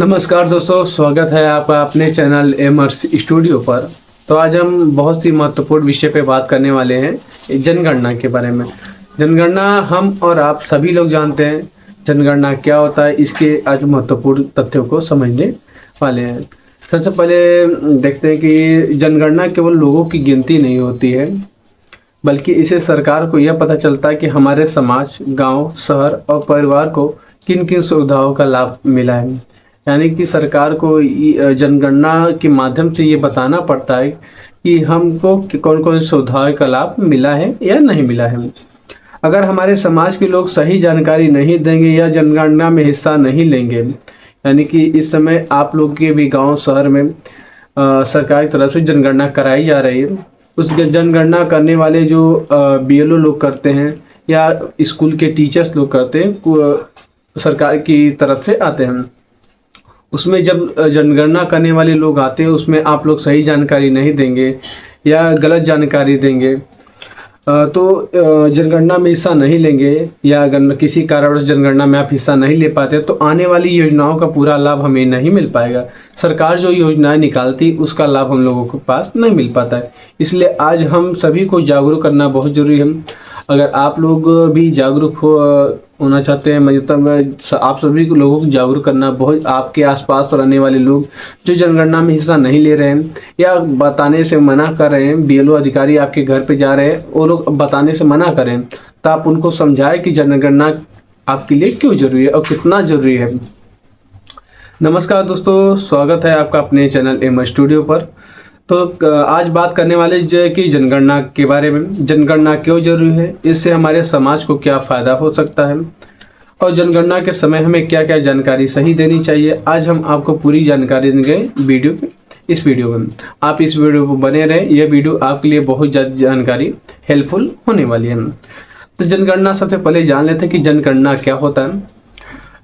नमस्कार दोस्तों, स्वागत है आपका अपने चैनल एमर्स स्टूडियो पर। तो आज हम बहुत सी महत्वपूर्ण विषय पे बात करने वाले हैं, जनगणना के बारे में। जनगणना हम और आप सभी लोग जानते हैं। जनगणना क्या होता है, इसके आज महत्वपूर्ण तथ्यों को समझने वाले हैं। सबसे पहले देखते हैं कि जनगणना केवल लोगों की गिनती नहीं होती है, बल्कि इसे सरकार को यह पता चलता है कि हमारे समाज, गांव, शहर और परिवार को किन किन सुविधाओं का लाभ मिला है। यानी कि सरकार को जनगणना के माध्यम से ये बताना पड़ता है कि हमको कौन कौन सी सुविधाओं का लाभ मिला है या नहीं मिला है। अगर हमारे समाज के लोग सही जानकारी नहीं देंगे या जनगणना में हिस्सा नहीं लेंगे, यानी कि इस समय आप लोग के भी गांव शहर में सरकार की तरफ से जनगणना कराई जा रही है। उस जनगणना करने वाले जो बीएलओ लोग करते हैं या स्कूल के टीचर्स लोग करते हैं, सरकार की तरफ से आते हैं। उसमें जब जनगणना करने वाले लोग आते हैं, उसमें आप लोग सही जानकारी नहीं देंगे या गलत जानकारी देंगे तो जनगणना में हिस्सा नहीं लेंगे, या अगर किसी कारणवश जनगणना में आप हिस्सा नहीं ले पाते तो आने वाली योजनाओं का पूरा लाभ हमें नहीं मिल पाएगा। सरकार जो योजनाएं निकालती उसका लाभ हम लोगों के पास नहीं मिल पाता है। इसलिए आज हम सभी को जागरूक करना बहुत जरूरी है। अगर आप लोग भी जागरूक होना चाहते हैं, मतलब आप सभी को लोगों को जागरूक करना बहुत, आपके आसपास रहने वाले लोग जो जनगणना में हिस्सा नहीं ले रहे हैं या बताने से मना कर रहे हैं, बीएलओ अधिकारी आपके घर पे जा रहे हैं, वो लोग बताने से मना करें, तो आप उनको समझाएं कि जनगणना आपके लिए क्यों जरूरी है और कितना जरूरी है। नमस्कार दोस्तों, स्वागत है आपका अपने चैनल एम स्टूडियो पर। तो आज बात करने वाले कि जनगणना के बारे में। जनगणना क्यों जरूरी है, इससे हमारे समाज को क्या फ़ायदा हो सकता है और जनगणना के समय हमें क्या क्या जानकारी सही देनी चाहिए। आज हम आपको पूरी जानकारी देंगे इस वीडियो में। आप इस वीडियो को बने रहें, यह वीडियो आपके लिए बहुत ज़्यादा जानकारी हेल्पफुल होने वाली है। तो जनगणना सबसे पहले जान लेते हैं कि जनगणना क्या होता है।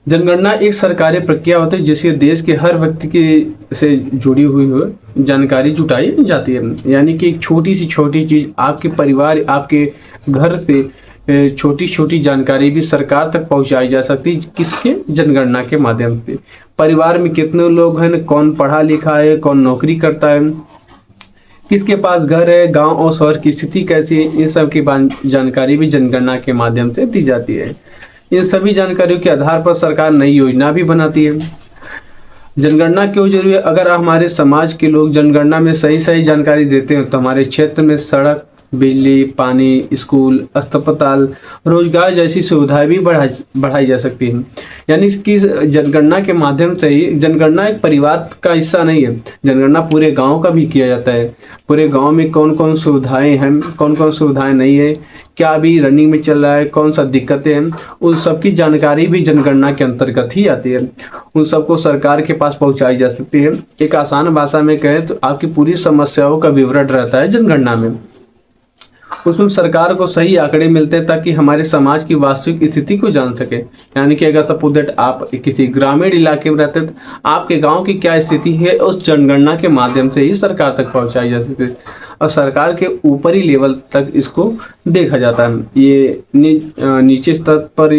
जनगणना एक सरकारी प्रक्रिया होती है जिससे देश के हर व्यक्ति की से जुड़ी हुई जानकारी जुटाई जाती है। यानी कि एक छोटी चीज़ आपके परिवार, आपके घर से छोटी छोटी जानकारी भी सरकार तक पहुंचाई जा सकती है। किसके? जनगणना के माध्यम से। परिवार में कितने लोग हैं, कौन पढ़ा लिखा है, कौन नौकरी करता है, किसके पास घर है, गांव और शहर की स्थिति कैसी है, इन सब की जानकारी भी जनगणना के माध्यम से दी जाती है। इन सभी जानकारियों के आधार पर सरकार नई योजना भी बनाती है। जनगणना क्यों जरूरी है? अगर हमारे समाज के लोग जनगणना में सही जानकारी देते हैं तो हमारे क्षेत्र में सड़क, बिजली, पानी, स्कूल, अस्पताल, रोजगार जैसी सुविधाएं भी बढ़ाई जा सकती हैं। यानी इसकी जनगणना के माध्यम से ही, जनगणना एक परिवार का हिस्सा नहीं है, जनगणना पूरे गांव का भी किया जाता है। पूरे गांव में कौन कौन सुविधाएं हैं, कौन कौन सुविधाएं नहीं है, क्या अभी रनिंग में चल रहा है, कौन सा दिक्कतें हैं, उन सब की जानकारी भी जनगणना के अंतर्गत ही आती है। उन सबको सरकार के पास पहुंचाई जा सकती है। एक आसान भाषा में कहें तो आपकी पूरी समस्याओं का विवरण रहता है जनगणना में। उसमें सरकार को सही आंकड़े मिलते हैं ताकि हमारे समाज की वास्तविक स्थिति को जान सके। यानी कि अगर सपोज दैट आप किसी ग्रामीण इलाके में रहते हैं तो आपके गांव की क्या स्थिति है, उस जनगणना के माध्यम से ही सरकार तक पहुंचाई जा सकती है और सरकार के ऊपरी लेवल तक इसको देखा जाता है। ये नीचे स्तर पर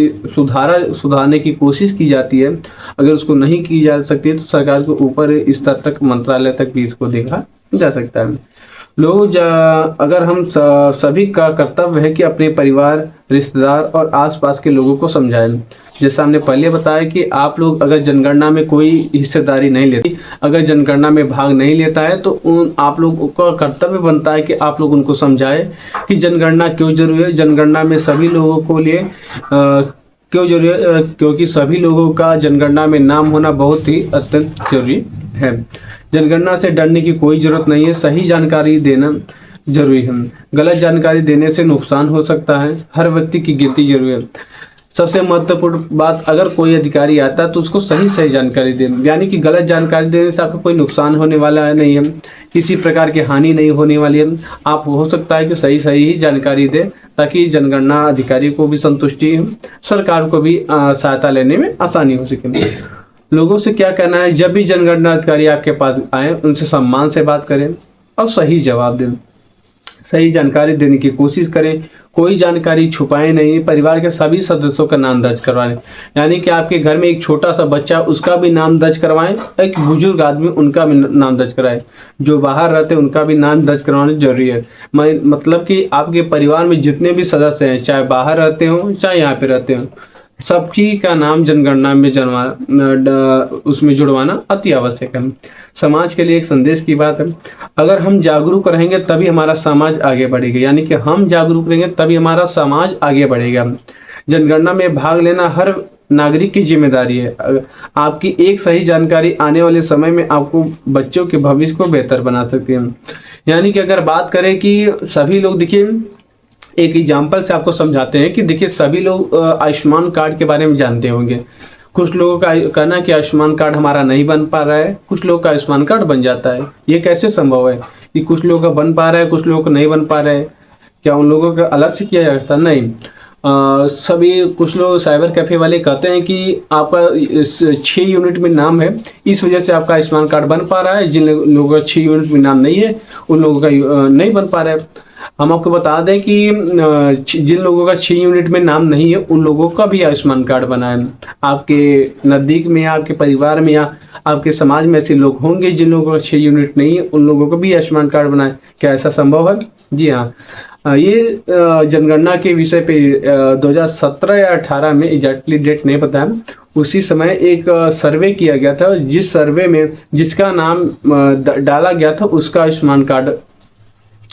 सुधारने की कोशिश की जाती है। अगर उसको नहीं की जा सकती तो सरकार के ऊपर स्तर तक, मंत्रालय तक भी इसको देखा जा सकता है। अगर हम सभी का कर्तव्य है कि अपने परिवार, रिश्तेदार और आसपास के लोगों को समझाएं। जैसा हमने पहले बताया कि आप लोग अगर जनगणना में कोई हिस्सेदारी नहीं लेते, अगर जनगणना में भाग नहीं लेता है तो आप लोगों का कर्तव्य बनता है कि आप लोग उनको समझाएं कि जनगणना क्यों जरूरी है। जनगणना में सभी लोगों को लिए क्यों जरूरी है? क्योंकि सभी लोगों का जनगणना में नाम होना बहुत ही अत्यंत जरूरी है। जनगणना से डरने की कोई जरूरत नहीं है, सही जानकारी देना जरूरी है। गलत जानकारी देने से नुकसान हो सकता है। हर व्यक्ति की गिनती जरूरी है। सबसे महत्वपूर्ण बात, अगर कोई अधिकारी आता है तो उसको सही जानकारी दें। यानी कि गलत जानकारी देने से आपको कोई नुकसान होने वाला नहीं है, किसी प्रकार की हानि नहीं होने वाली है। आप हो सकता है कि सही ही जानकारी दें ताकि जनगणना अधिकारी को भी संतुष्टि हो, सरकार को भी सहायता लेने में आसानी हो सके। लोगों से क्या कहना है, जब भी जनगणना अधिकारी आपके पास आए उनसे सम्मान से बात करें और सही जवाब दें। सही जानकारी देने की कोशिश करें, कोई जानकारी छुपाएं नहीं, परिवार के सभी सदस्यों का नाम दर्ज करवाएं। यानी कि आपके घर में एक छोटा सा बच्चा, उसका भी नाम दर्ज करवाएं, एक बुजुर्ग आदमी, उनका भी नाम दर्ज कराएं, जो बाहर रहते हैं उनका भी नाम दर्ज करवाना जरूरी है। मतलब कि आपके परिवार में जितने भी सदस्य हैं, चाहे बाहर रहते हों चाहे यहाँ पे रहते हों, सबकी का नाम जनगणना में उसमें जुड़वाना अति आवश्यक है। समाज के लिए एक संदेश की बात है, अगर हम जागरूक रहेंगे तभी हमारा समाज आगे बढ़ेगा। यानी कि हम जागरूक रहेंगे तभी हमारा समाज आगे बढ़ेगा। जनगणना में भाग लेना हर नागरिक की जिम्मेदारी है। आपकी एक सही जानकारी आने वाले समय में आपको बच्चों के भविष्य को बेहतर बना सकती है। यानी कि अगर बात करें कि सभी लोग, देखिए एक एग्जाम्पल से आपको समझाते हैं कि देखिए सभी लोग आयुष्मान कार्ड के बारे में जानते होंगे। कुछ लोगों का कहना कि आयुष्मान कार्ड हमारा नहीं बन पा रहा है, कुछ लोगों का आयुष्मान कार्ड बन जाता है। ये कैसे संभव है कि कुछ लोगों का बन पा रहा है, कुछ लोगों को नहीं बन पा रहा है? क्या उन लोगों का अलग से किया जाता? नहीं। सभी कुछ लोग साइबर कैफे वाले कहते हैं कि आपका इस 6 यूनिट में नाम है, इस वजह से आपका आयुष्मान कार्ड बन पा रहा है। जिन लोगों का 6 यूनिट में नाम नहीं है, उन लोगों का नहीं बन पा रहा है। हम आपको बता दें कि जिन लोगों का 6 यूनिट में नाम नहीं है, उन लोगों का भी आयुष्मान कार्ड बना है। आपके नज़दीक में, आपके परिवार में या आपके समाज में ऐसे लोग होंगे जिन लोगों का 6 यूनिट नहीं है, उन लोगों को भी आयुष्मान कार्ड बना है। क्या ऐसा संभव है? जी हाँ। ये जनगणना के विषय पे 2017 या 18 में, एग्जैक्टली डेट नहीं पता है, उसी समय एक सर्वे किया गया था, जिस सर्वे में जिसका नाम डाला गया था उसका आयुष्मान कार्ड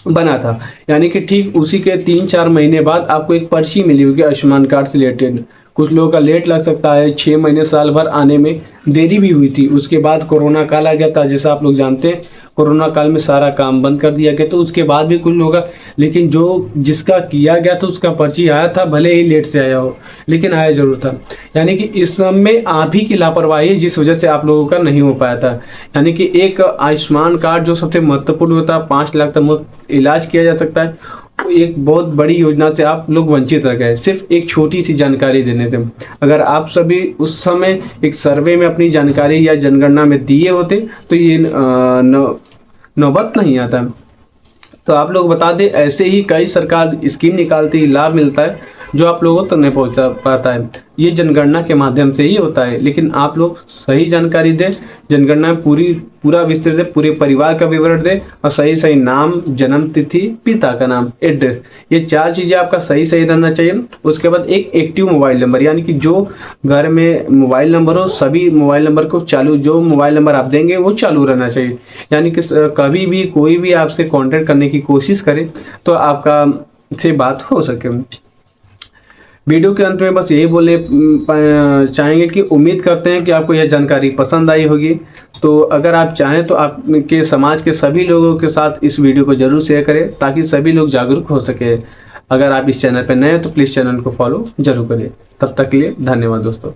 बना था। यानी कि ठीक उसी के 3-4 महीने बाद आपको एक पर्ची मिली होगी आयुष्मान कार्ड से रिलेटेड। कुछ लोगों का लेट लग सकता है, 6 महीने साल भर आने में देरी भी हुई थी। उसके बाद कोरोना काल आ गया था, जैसा आप लोग जानते हैं। कोरोना काल में सारा काम बंद कर दिया गया, तो उसके बाद भी कुछ लोग, लेकिन जो जिसका किया गया था उसका पर्ची आया था, भले ही लेट से आया हो, लेकिन आया जरूर था। यानी कि इस सब में आप ही की लापरवाही है जिस वजह से आप लोगों का नहीं हो पाया था। यानी कि एक आयुष्मान कार्ड जो सबसे महत्वपूर्ण होता है, 5 लाख तक मुफ्त इलाज किया जा सकता है, एक बहुत बड़ी योजना से आप लोग वंचित रह गए, सिर्फ एक छोटी सी जानकारी देने से। अगर आप सभी उस समय एक सर्वे में अपनी जानकारी या जनगणना में दिए होते तो ये नौबत नहीं आता। तो आप लोग बता दें, ऐसे ही कई सरकार स्कीम निकालती, लाभ मिलता है जो आप लोगों तक नहीं पहुंच पाता है। ये जनगणना के माध्यम से ही होता है, लेकिन आप लोग सही जानकारी दें, जनगणना में पूरा विस्तृत दें, पूरे परिवार का विवरण दें और सही नाम, जन्म तिथि, पिता का नाम, एड्रेस, ये 4 चीज़ें आपका सही रहना चाहिए। उसके बाद एक एक्टिव मोबाइल नंबर, यानी कि जो घर में मोबाइल नंबर हो, सभी मोबाइल नंबर को चालू, जो मोबाइल नंबर आप देंगे वो चालू रहना चाहिए। यानी कि कभी भी कोई भी आपसे कॉन्टेक्ट करने की कोशिश करे तो आपका से बात हो सके। वीडियो के अंत में बस यही बोलने चाहेंगे कि उम्मीद करते हैं कि आपको यह जानकारी पसंद आई होगी। तो अगर आप चाहें तो आपके समाज के सभी लोगों के साथ इस वीडियो को जरूर शेयर करें, ताकि सभी लोग जागरूक हो सके। अगर आप इस चैनल पर नए हैं तो प्लीज़ चैनल को फॉलो जरूर करें। तब तक के लिए धन्यवाद दोस्तों।